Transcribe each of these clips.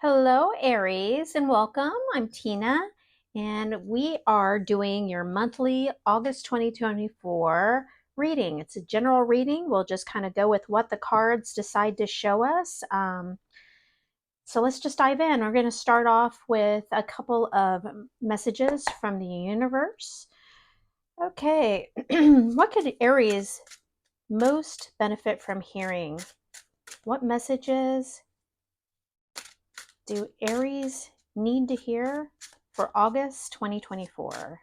Hello, Aries, and welcome. I'm Tina, and we are doing your monthly August 2024 reading. It's a general reading. We'll just kind of go with what the cards decide to show us. So let's just dive in. We're going to start off with a couple of messages from the universe. Okay, what could Aries most benefit from hearing? What messages do Aries need to hear for August 2024?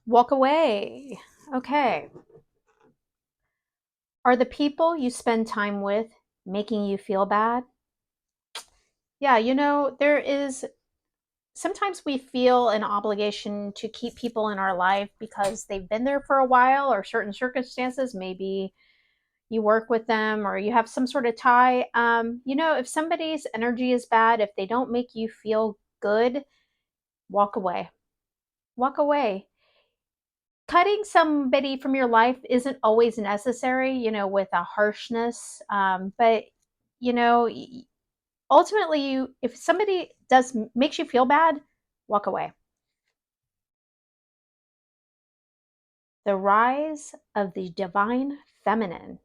Walk away. Okay. Are the people you spend time with making you feel bad? Yeah, there is sometimes we feel an obligation to keep people in our life because they've been there for a while or certain circumstances. Maybe you work with them or you have some sort of tie. If somebody's energy is bad, if they don't make you feel good, walk away. Walk away. Cutting somebody from your life isn't always necessary, with a harshness. But, you know, ultimately, if somebody does makes you feel bad, walk away. The rise of the divine feminine.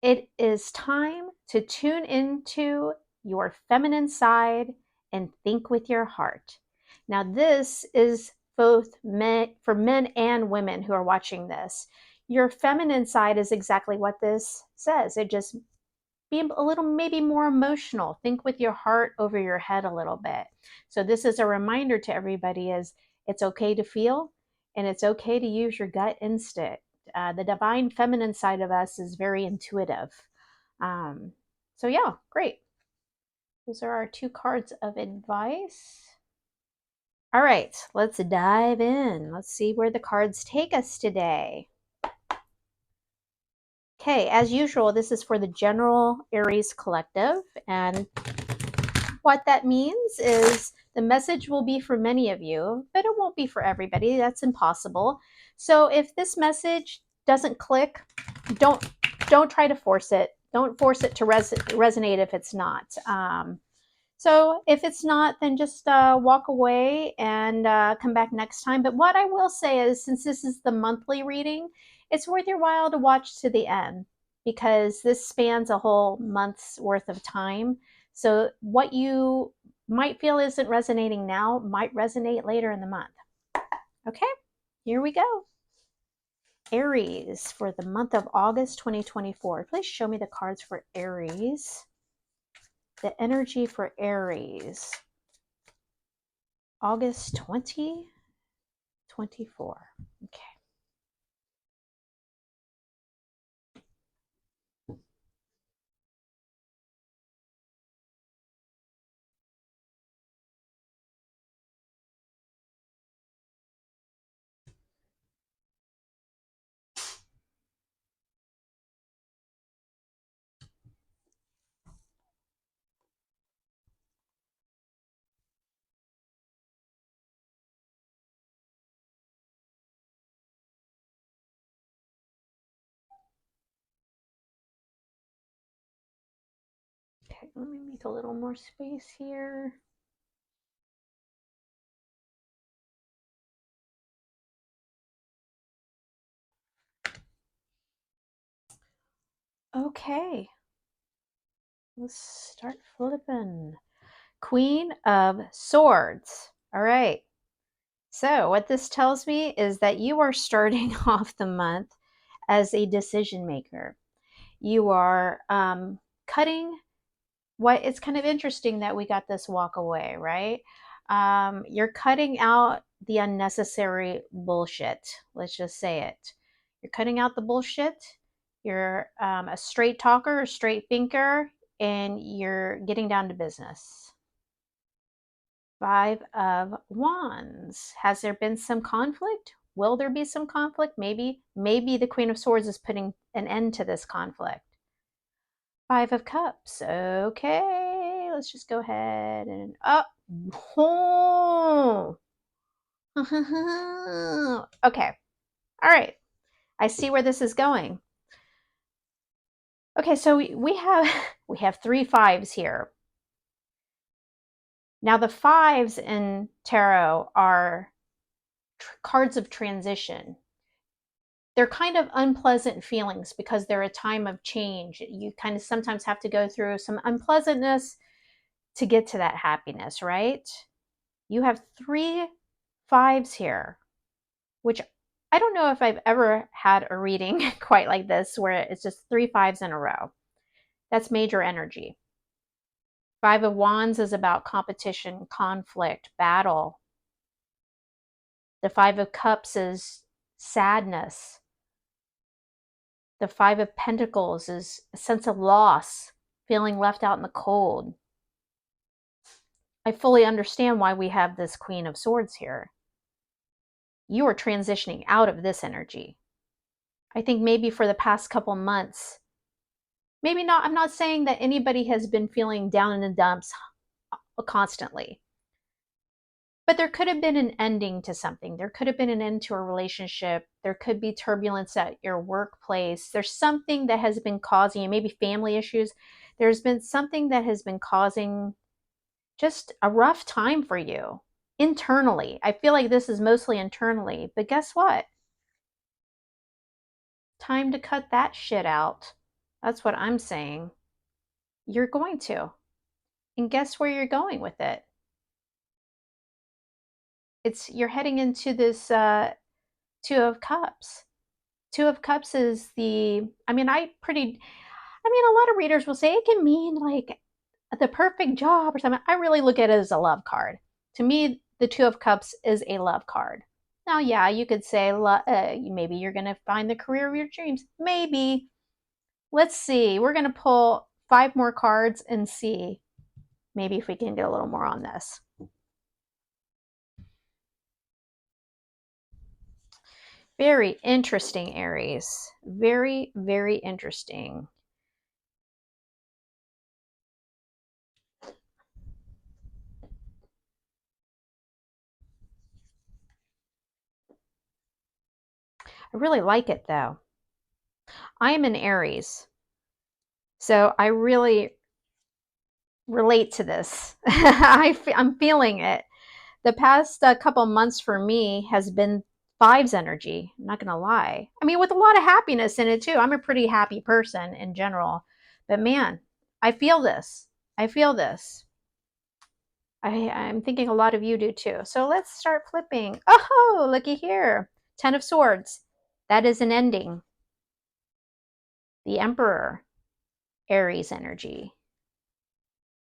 It is time to tune into your feminine side and think with your heart. Now, this is both men for men and women who are watching this. Your feminine side is exactly what this says. It just be a little maybe more emotional. Think with your heart over your head a little bit. So this is a reminder to everybody is it's okay to feel and it's okay to use your gut instinct. The divine feminine side of us is very intuitive. um, so yeah, great. Those are our two cards of advice. All right, let's dive in. Let's see where the cards take us today. Okay, as usual, this is for the general Aries collective, and what that means is the message will be for many of you, but it won't be for everybody. That's impossible. So if this message doesn't click, don't don't try to force it. Don't force it to resonate if it's not. So if it's not, then just walk away and come back next time. But what I will say is, since this is the monthly reading, it's worth your while to watch to the end because this spans a whole month's worth of time. So what you might feel isn't resonating now might resonate later in the month. Okay, here we go. Aries for the month of August 2024. Please show me the cards for Aries. The energy for Aries. August 2024. Okay. Okay, let me make a little more space here. Okay, let's start flipping. Queen of Swords. All right. So, what this tells me is that you are starting off the month as a decision maker. You are cutting what it's kind of interesting that we got this walk away, right? You're cutting out the unnecessary bullshit. Let's just say it. You're cutting out the bullshit. You're a straight talker, a straight thinker, and you're getting down to business. Five of Wands. Has there been some conflict? Will there be some conflict? Maybe the Queen of Swords is putting an end to this conflict. Five of Cups. Okay, let's just go ahead and up. Oh. Okay. All right. I see where this is going. Okay, so we have we have three fives here. Now the fives in tarot are cards of transition. They're kind of unpleasant feelings because they're a time of change. You kind of sometimes have to go through some unpleasantness to get to that happiness, right? You have three fives here, which I don't know if I've ever had a reading quite like this where it's just three fives in a row. That's major energy. Five of Wands is about competition, conflict, battle. The Five of Cups is sadness. The Five of Pentacles is a sense of loss, feeling left out in the cold. I fully understand why we have this Queen of Swords here. You are transitioning out of this energy. I think maybe for the past couple months, maybe not, I'm not saying that anybody has been feeling down in the dumps constantly, but there could have been an ending to something. There could have been an end to a relationship. There could be turbulence at your workplace. There's something that has been causing you, maybe family issues. There's been something that has been causing just a rough time for you internally. I feel like this is mostly internally, but guess what? Time to cut that shit out. That's what I'm saying. You're going to. And guess where you're going with it? It's you're heading into this Two of Cups. Two of Cups is a lot of readers will say it can mean like the perfect job or something. I really look at it as a love card. To me, the Two of Cups is a love card. Now, yeah, you could say maybe you're going to find the career of your dreams. Maybe. Let's see. We're going to pull five more cards and see maybe if we can get a little more on this. Very interesting, Aries. Very, very interesting. I really like it though. I am an Aries, so I really relate to this. I'm feeling it. The past couple months for me has been fives energy. I'm not going to lie. I mean, with a lot of happiness in it too. I'm a pretty happy person in general. But man, I feel this. I feel this. I'm thinking a lot of you do too. So let's start flipping. Oh, looky here. Ten of Swords. That is an ending. The Emperor. Aries energy.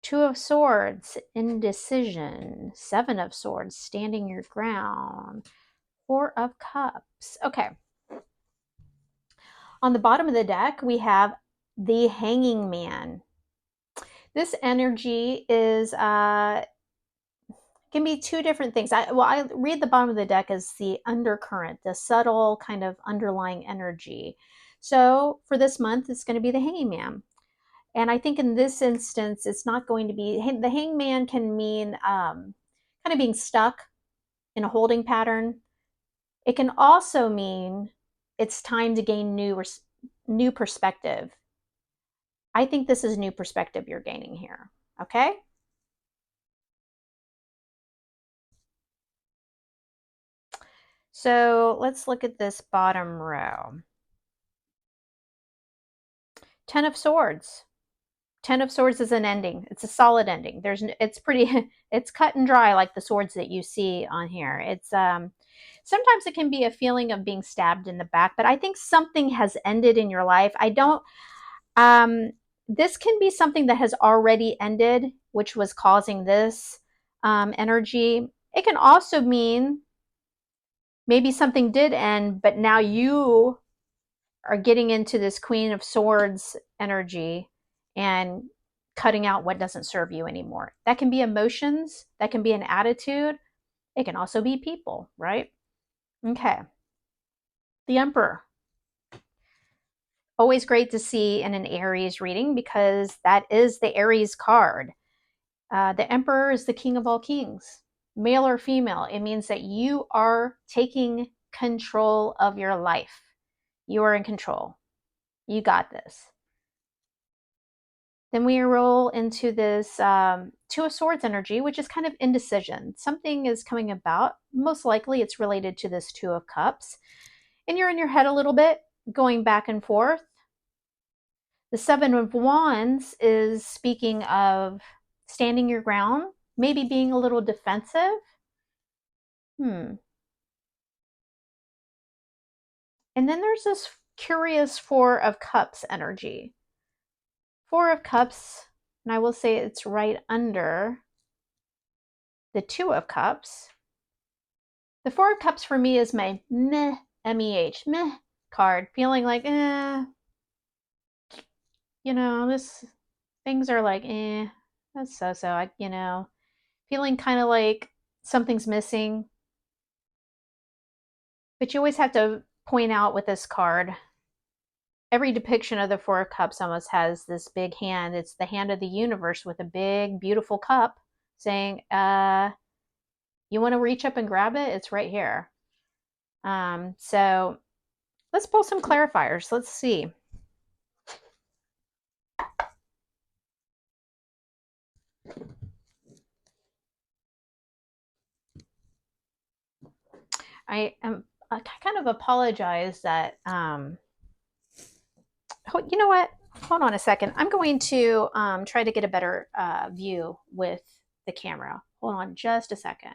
Two of Swords, indecision. Seven of Swords, standing your ground. Four of Cups. Okay. On the bottom of the deck, we have the Hanging Man. This energy is can be two different things. I read the bottom of the deck as the undercurrent, the subtle kind of underlying energy. So for this month, it's going to be the Hanging Man. And I think in this instance, it's not going to be the hangman can mean kind of being stuck in a holding pattern. It can also mean it's time to gain new perspective. I think this is new perspective you're gaining here. Okay. So let's look at this bottom row. Ten of Swords. Ten of Swords is an ending. It's a solid ending. It's pretty, it's cut and dry like the swords that you see on here. It's sometimes it can be a feeling of being stabbed in the back, but I think something has ended in your life. I don't, this can be something that has already ended, which was causing this energy. It can also mean maybe something did end, but now you are getting into this Queen of Swords energy and cutting out what doesn't serve you anymore. That can be emotions, that can be an attitude, it can also be people, right? Okay. The Emperor. Always great to see in an Aries reading because that is the Aries card. The Emperor is the king of all kings, male or female. It means that you are taking control of your life. You are in control. You got this. Then we roll into this Two of Swords energy, which is kind of indecision. Something is coming about. Most likely it's related to this Two of Cups. And you're in your head a little bit, going back and forth. The Seven of Wands is speaking of standing your ground, maybe being a little defensive. And then there's this curious Four of Cups energy. Four of Cups, and I will say it's right under the Two of Cups. The Four of Cups for me is my meh, M-E-H, meh card, feeling like, this, things are like, that's so-so, feeling kind of like something's missing. But you always have to point out with this card, every depiction of the Four of Cups almost has this big hand. It's the hand of the universe with a big, beautiful cup saying, you want to reach up and grab it? It's right here. So let's pull some clarifiers. Let's see. I kind of apologize that, you know what? Hold on a second. I'm going to try to get a better view with the camera. Hold on just a second.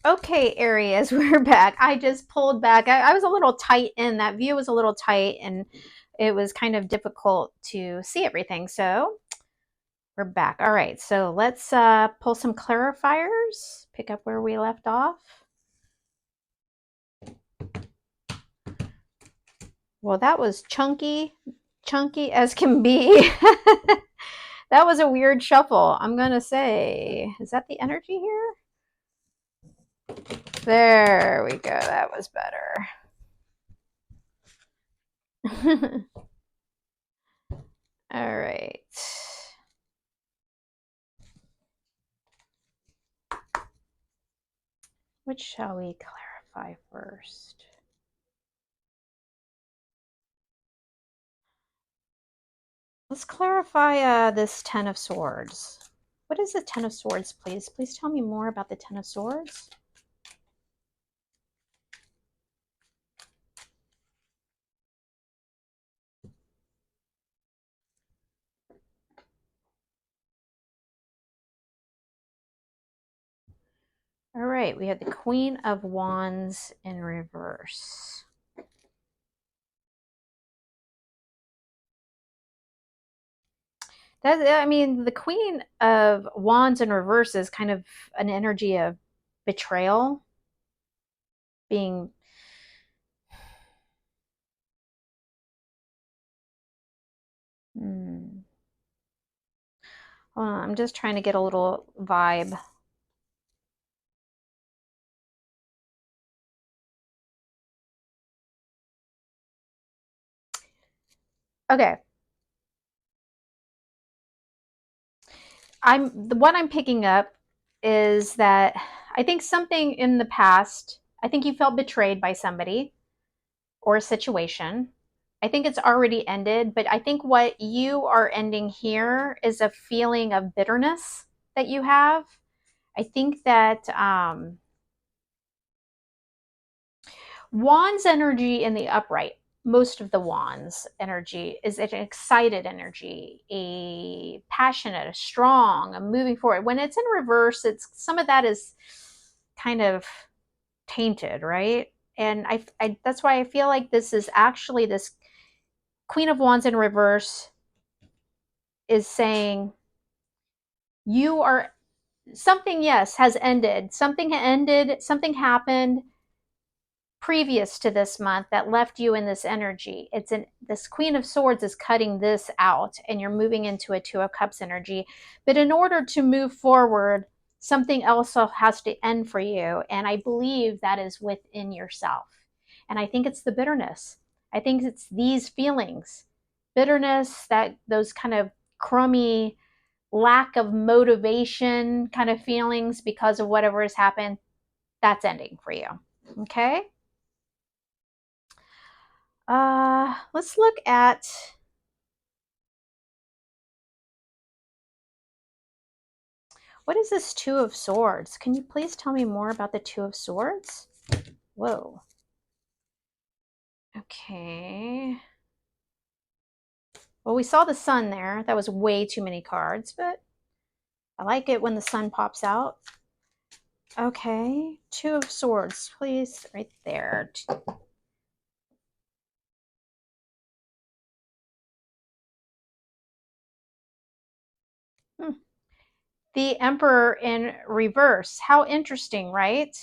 Okay, Aries, we're back. I just pulled back. I was a little tight in. That view was a little tight and it was kind of difficult to see everything. So we're back. All right, so let's pull some clarifiers, pick up where we left off. Well, that was chunky as can be. That was a weird shuffle, I'm going to say. Is that the energy here? There we go. That was better. All right. Which shall we clarify first? Let's clarify this Ten of Swords. What is the Ten of Swords, please? Please tell me more about the Ten of Swords. All right, we have the Queen of Wands in reverse. The Queen of Wands in reverse is kind of an energy of betrayal, being hold on, I'm just trying to get a little vibe. Okay. What I'm picking up is that I think something in the past, I think you felt betrayed by somebody or a situation. I think it's already ended, but I think what you are ending here is a feeling of bitterness that you have. I think that Wands energy in the upright, most of the Wands energy is an excited energy, a passionate, a strong, a moving forward. When it's in reverse, it's some of that is kind of tainted, right? And that's why I feel like this is actually this Queen of Wands in reverse is saying you are something, yes, has ended. Something ended, something happened previous to this month that left you in this energy. This Queen of Swords is cutting this out and you're moving into a Two of Cups energy. But in order to move forward, something else has to end for you. And I believe that is within yourself. And I think it's the bitterness. I think it's these feelings, bitterness, that those kind of crummy, lack of motivation kind of feelings because of whatever has happened, that's ending for you. Okay? Let's look at what is this Two of Swords? Can you please tell me more about the Two of Swords? Whoa. Okay. Well, we saw the sun there. That was way too many cards, but I like it when the sun pops out. Okay. Two of Swords, please. Right there. Hmm. The Emperor in reverse. How interesting, right?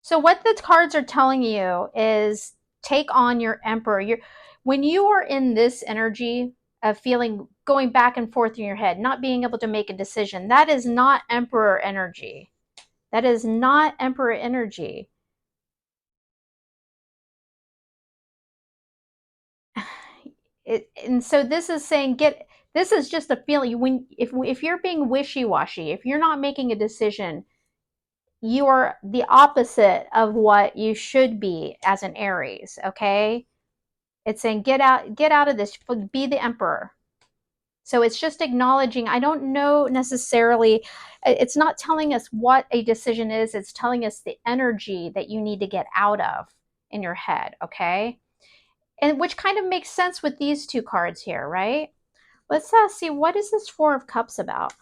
So what the cards are telling you is take on your Emperor. When you are in this energy of feeling going back and forth in your head, not being able to make a decision, that is not Emperor energy. That is not Emperor energy. And so this is saying this is just a feeling when if you're being wishy-washy, if you're not making a decision, you are the opposite of what you should be as an Aries, okay? It's saying get out of this, be the emperor. So it's just acknowledging, I don't know necessarily, it's not telling us what a decision is, it's telling us the energy that you need to get out of in your head, okay? And which kind of makes sense with these two cards here, right? Let's see, what is this Four of Cups about?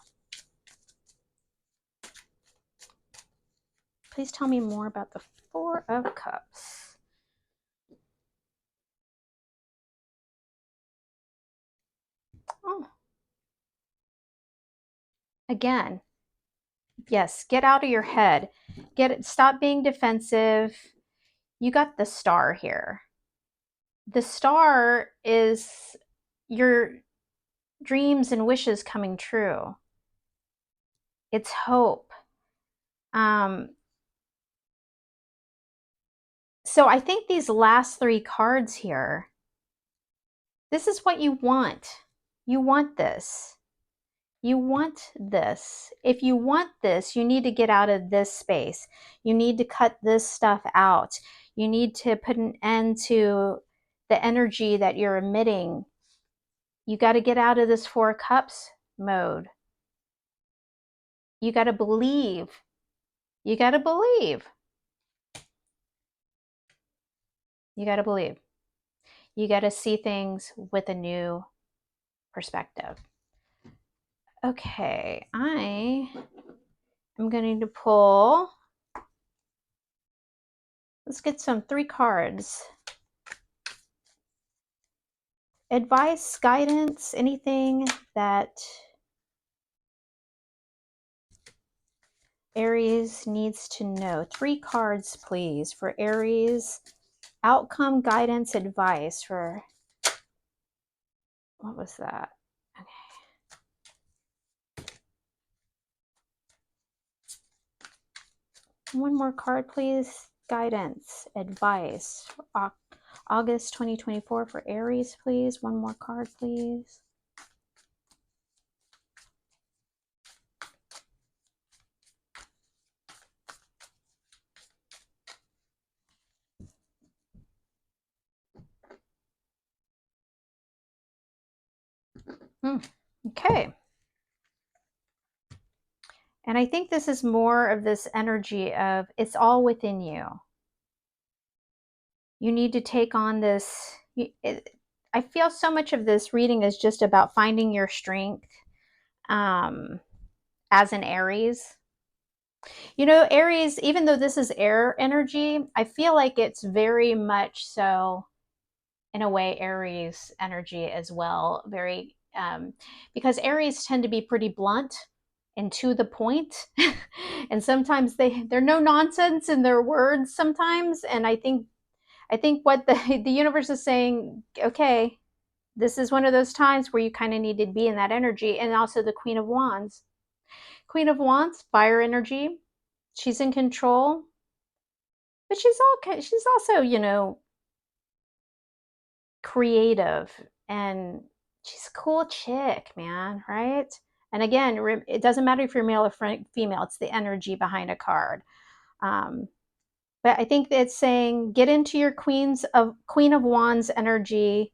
Please tell me more about the Four of Cups. Oh, again, yes, get out of your head. Stop being defensive. You got the Star here. The Star is your dreams and wishes coming true. It's hope. Um, so I think these last three cards here, this is what you want. You want this. You want this. If you want this, you need to get out of this space. You need to cut this stuff out. You need to put an end to the energy that you're emitting. You got to get out of this Four Cups mode. You got to believe. You got to believe. You got to believe. You got to see things with a new perspective. Okay, I am going to pull. Let's get some 3 cards. Advice, guidance, anything that Aries needs to know. 3 cards, please, for Aries. Outcome, guidance, advice for, what was that? Okay. One more card, please. Guidance, advice. August 2024 for Aries, please. One more card, please. Okay. And I think this is more of this energy of it's all within you. You need to take on this. I feel so much of this reading is just about finding your strength as an Aries. You know, Aries, even though this is air energy, I feel like it's very much so, in a way, Aries energy as well. Very, because Aries tend to be pretty blunt and to the point. And sometimes they're no nonsense in their words sometimes. And I think what the universe is saying, okay, this is one of those times where you kind of need to be in that energy. And also the Queen of Wands. Queen of Wands, fire energy. She's in control, but she's also, you know, creative, and she's a cool chick, man, right? And again, it doesn't matter if you're male or female, it's the energy behind a card. Um, but I think it's saying get into your Queen of Wands energy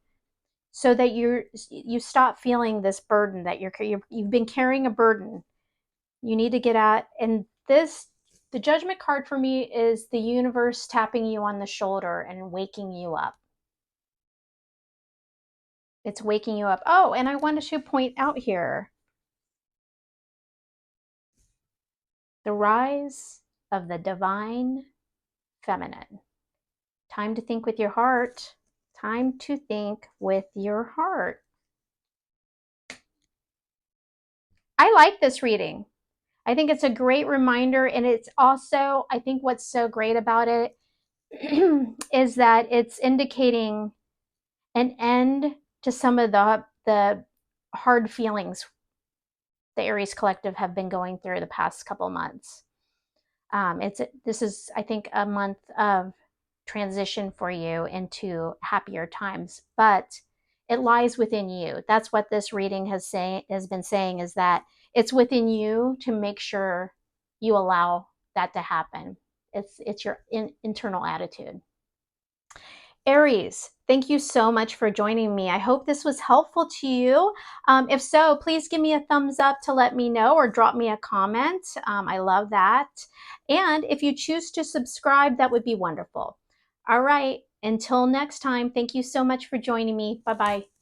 so that you stop feeling this burden that you've been carrying a burden. You need to get at, and the Judgment card for me is the universe tapping you on the shoulder and waking you up. It's waking you up. Oh, and I wanted to point out here the rise of the divine feminine. Time to think with your heart. Time to think with your heart. I like this reading. I think it's a great reminder. And it's also, I think what's so great about it is that it's indicating an end to some of the hard feelings the Aries collective have been going through the past couple months. This is, I think, a month of transition for you into happier times, but it lies within you. That's what this reading has been saying, is that it's within you to make sure you allow that to happen. It's your internal attitude. Aries, thank you so much for joining me. I hope this was helpful to you. If so, please give me a thumbs up to let me know, or drop me a comment. I love that. And if you choose to subscribe, that would be wonderful. All right, until next time, thank you so much for joining me. Bye-bye.